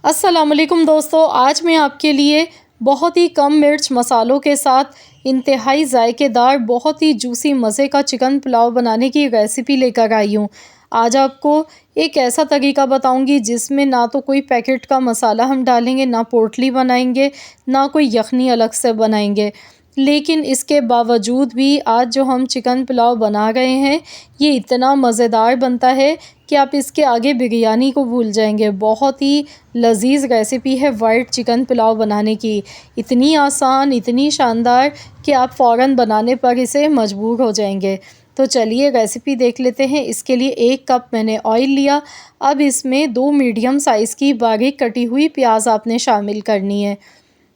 अस्सलामुअलैकुम दोस्तों, आज मैं आपके लिए बहुत ही कम मिर्च मसालों के साथ इंतहाई ज़ायकेदार बहुत ही जूसी मज़े का चिकन पुलाव बनाने की रेसिपी लेकर आई हूँ। आज आपको एक ऐसा तरीका बताऊँगी जिसमें ना तो कोई पैकेट का मसाला हम डालेंगे, ना पोटली बनाएंगे, ना कोई यखनी अलग से बनाएंगे। लेकिन इसके बावजूद भी आज जो हम चिकन पुलाव बना रहे हैं, ये इतना मज़ेदार बनता है कि आप इसके आगे बिरयानी को भूल जाएंगे। बहुत ही लज़ीज़ रेसिपी है वाइट चिकन पुलाव बनाने की। इतनी आसान, इतनी शानदार कि आप फ़ौरन बनाने पर इसे मजबूर हो जाएंगे। तो चलिए रेसिपी देख लेते हैं। इसके लिए 1 कप मैंने ऑयल लिया। अब इसमें 2 मीडियम साइज़ की बारीक कटी हुई प्याज आपने शामिल करनी है।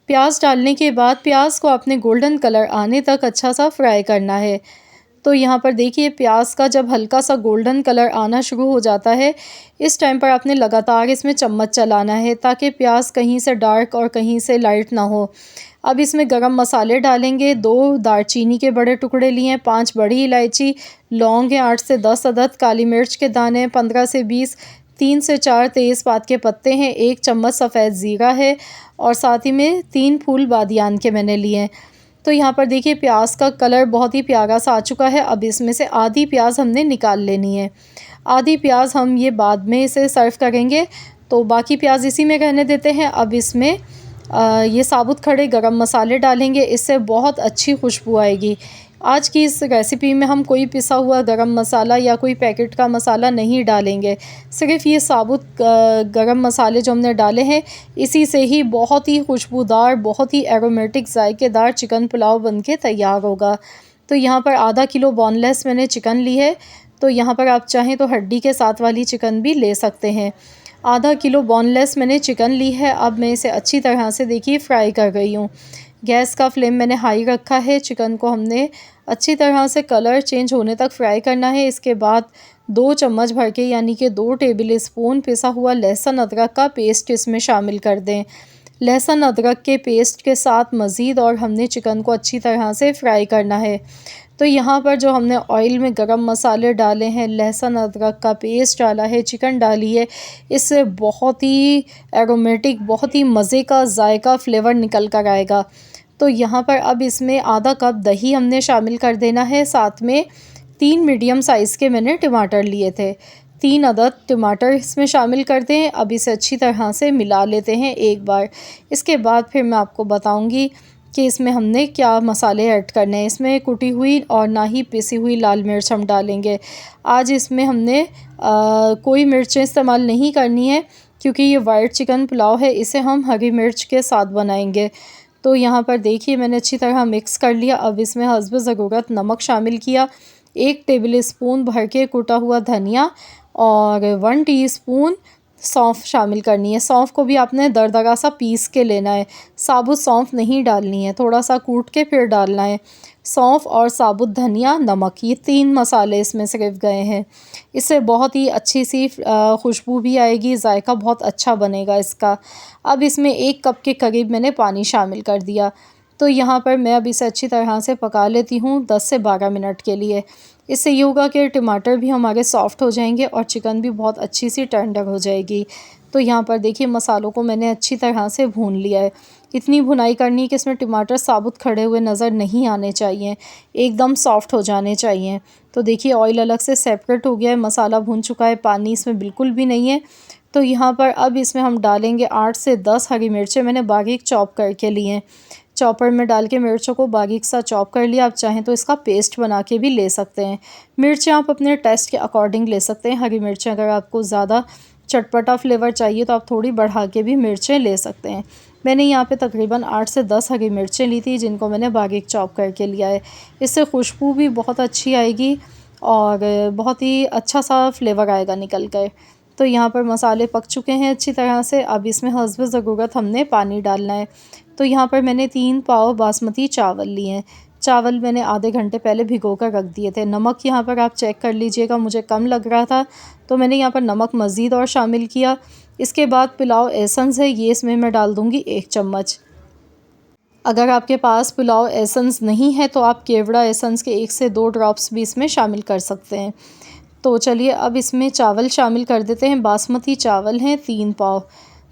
प्याज डालने के बाद प्याज को आपने गोल्डन कलर आने तक अच्छा सा फ्राई करना है। तो यहाँ पर देखिए, प्याज का जब हल्का सा गोल्डन कलर आना शुरू हो जाता है, इस टाइम पर आपने लगातार इसमें चम्मच चलाना है ताकि प्याज कहीं से डार्क और कहीं से लाइट ना हो। अब इसमें गरम मसाले डालेंगे। 2 दालचीनी के बड़े टुकड़े लिए हैं, 5 बड़ी इलायची, लौंग है 8 से 10 अदद, काली मिर्च के दाने 15 से 20, 3 से 4 तेज़पात के पत्ते हैं, 1 चम्मच सफ़ेद ज़ीरा है और साथ ही में 3 फूल बादियान के मैंने लिए हैं। तो यहाँ पर देखिए, प्याज का कलर बहुत ही प्यारा सा आ चुका है। अब इसमें से आधी प्याज हमने निकाल लेनी है। आधी प्याज हम ये बाद में इसे सर्व करेंगे, तो बाकी प्याज इसी में रहने देते हैं। अब इसमें ये साबुत खड़े गरम मसाले डालेंगे, इससे बहुत अच्छी खुशबू आएगी। आज की इस रेसिपी में हम कोई पिसा हुआ गरम मसाला या कोई पैकेट का मसाला नहीं डालेंगे। सिर्फ़ ये साबुत गरम मसाले जो हमने डाले हैं, इसी से ही बहुत ही खुशबूदार, बहुत ही एरोमेटिक ज़ायकेदार चिकन पुलाव बनके तैयार होगा। तो यहाँ पर आधा किलो बोनलेस मैंने चिकन ली है। तो यहाँ पर आप चाहें तो हड्डी के साथ वाली चिकन भी ले सकते हैं। आधा किलो बोनलेस मैंने चिकन ली है। अब मैं इसे अच्छी तरह से देखिए फ्राई कर रही हूँ। गैस का फ्लेम मैंने हाई रखा है। चिकन को हमने अच्छी तरह से कलर चेंज होने तक फ्राई करना है। इसके बाद 2 चम्मच भर के यानी कि 2 टेबल स्पून पिसा हुआ लहसुन अदरक का पेस्ट इसमें शामिल कर दें। लहसुन अदरक के पेस्ट के साथ मज़ीद और हमने चिकन को अच्छी तरह से फ्राई करना है। तो यहाँ पर जो हमने ऑयल में गरम मसाले डाले हैं, लहसुन अदरक का पेस्ट डाला है, चिकन डाली है, इससे बहुत ही एरोमेटिक, बहुत ही मज़े का जायका फ्लेवर निकल कर आएगा। तो यहाँ पर अब इसमें आधा कप दही हमने शामिल कर देना है। साथ में 3 मीडियम साइज़ के मैंने टमाटर लिए थे, 3 अदद टमाटर इसमें शामिल कर दें। अब इसे अच्छी तरह से मिला लेते हैं एक बार। इसके बाद फिर मैं आपको बताऊँगी कि इसमें हमने क्या मसाले ऐड करने हैं। इसमें कुटी हुई और ना ही पिसी हुई लाल मिर्च हम डालेंगे। आज इसमें हमने कोई मिर्चें इस्तेमाल नहीं करनी है, क्योंकि ये वाइट चिकन पुलाव है, इसे हम हरी मिर्च के साथ बनाएंगे। तो यहाँ पर देखिए, मैंने अच्छी तरह मिक्स कर लिया। अब इसमें हस्ब ज़रूरत नमक शामिल किया, 1 टेबल स्पून भर के कुटा हुआ धनिया और 1 टीस्पून सौंफ शामिल करनी है। सौंफ को भी आपने दरदरा सा पीस के लेना है, साबुत सौंफ नहीं डालनी है, थोड़ा सा कूट के फिर डालना है। सौंफ और साबुत धनिया, नमक, ये 3 मसाले इसमें सिर्फ गए हैं। इससे बहुत ही अच्छी सी खुशबू भी आएगी, जायका बहुत अच्छा बनेगा इसका। अब इसमें 1 कप के करीब मैंने पानी शामिल कर दिया। तो यहाँ पर मैं अब इसे अच्छी तरह से पका लेती हूँ 10 से 12 मिनट के लिए। इससे ये होगा कि टमाटर भी हमारे सॉफ़्ट हो जाएंगे और चिकन भी बहुत अच्छी सी टेंडर हो जाएगी। तो यहाँ पर देखिए, मसालों को मैंने अच्छी तरह से भून लिया है। इतनी भुनाई करनी है कि इसमें टमाटर साबुत खड़े हुए नज़र नहीं आने चाहिए, एकदम सॉफ़्ट हो जाने चाहिए। तो देखिए, ऑयल अलग से सेपरेट हो गया है, मसाला भुन चुका है, पानी इसमें बिल्कुल भी नहीं है। तो यहाँ पर अब इसमें हम डालेंगे 8 से 10 हरी मिर्चें मैंने बारीक चॉप करके ली हैं। चॉपर में डाल के मिर्चों को बारीक सा चॉप कर लिया। आप चाहें तो इसका पेस्ट बना के भी ले सकते हैं। मिर्चें आप अपने टेस्ट के अकॉर्डिंग ले सकते हैं। हरी मिर्चें अगर आपको ज़्यादा चटपटा फ्लेवर चाहिए तो आप थोड़ी बढ़ा के भी मिर्चें ले सकते हैं। मैंने यहाँ पे तकरीबन 8 से 10 हरी मिर्चें ली थी, जिनको मैंने बारीक चॉप करके लिया है। इससे खुशबू भी बहुत अच्छी आएगी और बहुत ही अच्छा सा फ्लेवर आएगा निकल कर। तो यहाँ पर मसाले पक चुके हैं अच्छी तरह से। अब इसमें हस्ब ज़रूरत हमने पानी डालना है। तो यहाँ पर मैंने 3 पाव बासमती चावल लिए हैं। चावल मैंने आधे घंटे पहले भिगो कर रख दिए थे। नमक यहाँ पर आप चेक कर लीजिएगा, मुझे कम लग रहा था तो मैंने यहाँ पर नमक मज़ीद और शामिल किया। इसके बाद पुलाव एसेंस है, ये इसमें मैं डाल दूँगी 1 चम्मच। अगर आपके पास पुलाव एसेंस नहीं है तो आप केवड़ा एसेंस के 1 से 2 ड्रॉप्स भी इसमें शामिल कर सकते हैं। तो चलिए अब इसमें चावल शामिल कर देते हैं। बासमती चावल हैं 3 पाव।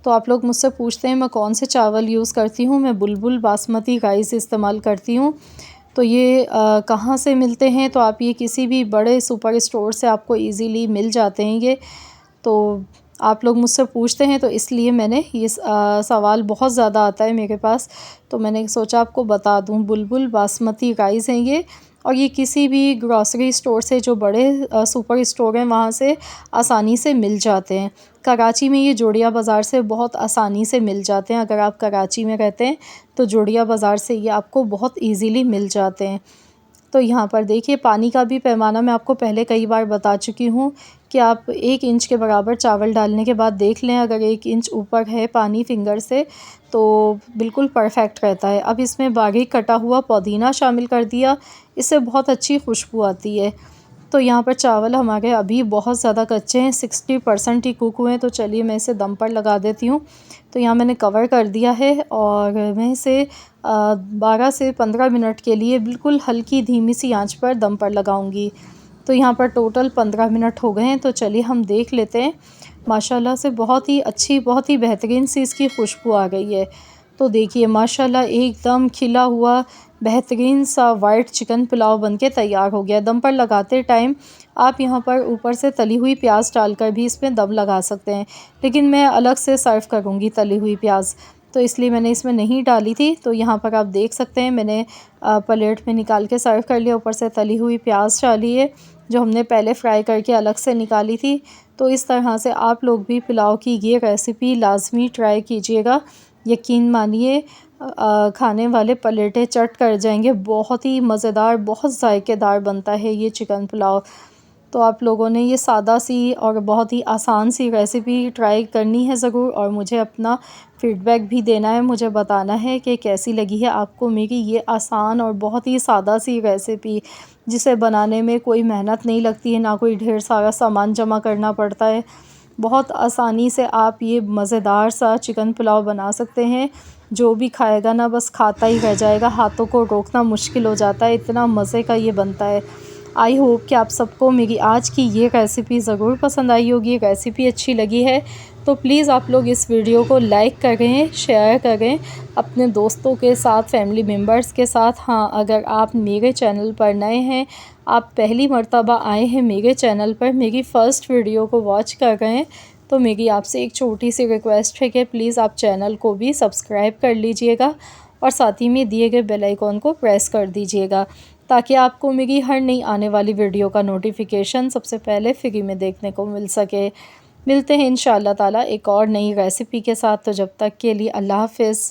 तो आप लोग मुझसे पूछते हैं मैं कौन से चावल यूज़ करती हूँ। मैं बुलबुल बासमती राइस इस्तेमाल करती हूँ। तो ये कहाँ से मिलते हैं, तो आप ये किसी भी बड़े सुपर स्टोर से आपको इजीली मिल जाते हैं ये। तो आप लोग मुझसे पूछते हैं तो इसलिए मैंने ये सवाल बहुत ज़्यादा आता है मेरे पास, तो मैंने सोचा आपको बता दूं। बुलबुल बासमती राइस हैं ये, और ये किसी भी ग्रॉसरी स्टोर से, जो बड़े सुपर स्टोर हैं वहाँ से आसानी से मिल जाते हैं। कराची में ये जोड़िया बाज़ार से बहुत आसानी से मिल जाते हैं। अगर आप कराची में रहते हैं तो जोड़िया बाज़ार से ये आपको बहुत ईज़िली मिल जाते हैं। तो यहाँ पर देखिए पानी का भी पैमाना मैं आपको पहले कई बार बता चुकी हूँ कि आप 1 इंच के बराबर चावल डालने के बाद देख लें, अगर 1 इंच ऊपर है पानी फिंगर से तो बिल्कुल परफेक्ट रहता है। अब इसमें बारीक कटा हुआ पुदीना शामिल कर दिया, इससे बहुत अच्छी खुशबू आती है। तो यहाँ पर चावल हमारे अभी बहुत ज़्यादा कच्चे हैं, 60% ही कुक हुए हैं। तो चलिए मैं इसे दम पर लगा देती हूँ। तो यहाँ मैंने कवर कर दिया है और मैं इसे 12 से 15 मिनट के लिए बिल्कुल हल्की धीमी सी आंच पर दम पर लगाऊंगी। तो यहाँ पर टोटल 15 मिनट हो गए हैं। तो चलिए हम देख लेते हैं। माशाल्लाह से बहुत ही अच्छी, बहुत ही बेहतरीन सी इसकी खुशबू आ गई है। तो देखिए माशाल्लाह एकदम खिला हुआ बेहतरीन सा वाइट चिकन पुलाव बनके तैयार हो गया। दम पर लगाते टाइम आप यहाँ पर ऊपर से तली हुई प्याज डालकर भी इसमें दम लगा सकते हैं, लेकिन मैं अलग से सर्व करूँगी तली हुई प्याज, तो इसलिए मैंने इसमें नहीं डाली थी। तो यहाँ पर आप देख सकते हैं मैंने प्लेट में निकाल के सर्व कर लिया। ऊपर से तली हुई प्याज डाली है जो हमने पहले फ्राई करके अलग से निकाली थी। तो इस तरह से आप लोग भी पुलाव की ये रेसिपी लाजमी ट्राई कीजिएगा। यकीन मानिए खाने वाले पलेटें चट कर जाएंगे। बहुत ही मज़ेदार, बहुत ज़ायकेदार बनता है ये चिकन पुलाव। तो आप लोगों ने ये सादा सी और बहुत ही आसान सी रेसिपी ट्राई करनी है ज़रूर, और मुझे अपना फ़ीडबैक भी देना है, मुझे बताना है कि कैसी लगी है आपको मेरी ये आसान और बहुत ही सादा सी रेसिपी, जिसे बनाने में कोई मेहनत नहीं लगती है, ना कोई ढेर सारा सामान जमा करना पड़ता है। बहुत आसानी से आप ये मज़ेदार सा चिकन पुलाव बना सकते हैं। जो भी खाएगा ना बस खाता ही रह जाएगा, हाथों को रोकना मुश्किल हो जाता है, इतना मज़े का ये बनता है। आई होप कि आप सबको मेरी आज की ये रेसिपी ज़रूर पसंद आई होगी। रेसिपी अच्छी लगी है तो प्लीज़ आप लोग इस वीडियो को लाइक करें, शेयर करें अपने दोस्तों के साथ, फैमिली मेम्बर्स के साथ। हाँ, अगर आप मेरे चैनल पर नए हैं, आप पहली मर्तबा आए हैं मेरे चैनल पर, मेरी फ़र्स्ट वीडियो को वॉच कर रहे हैं, तो मेरी आपसे एक छोटी सी रिक्वेस्ट है कि प्लीज़ आप चैनल को भी सब्सक्राइब कर लीजिएगा और साथ ही में दिए गए बेल आइकॉन को प्रेस कर दीजिएगा, ताकि आपको मेरी हर नई आने वाली वीडियो का नोटिफिकेशन सबसे पहले फ्री में देखने को मिल सके। मिलते हैं इंशाअल्लाह ताला एक और नई रेसिपी के साथ। तो जब तक के लिए अल्लाह हाफ़िज़।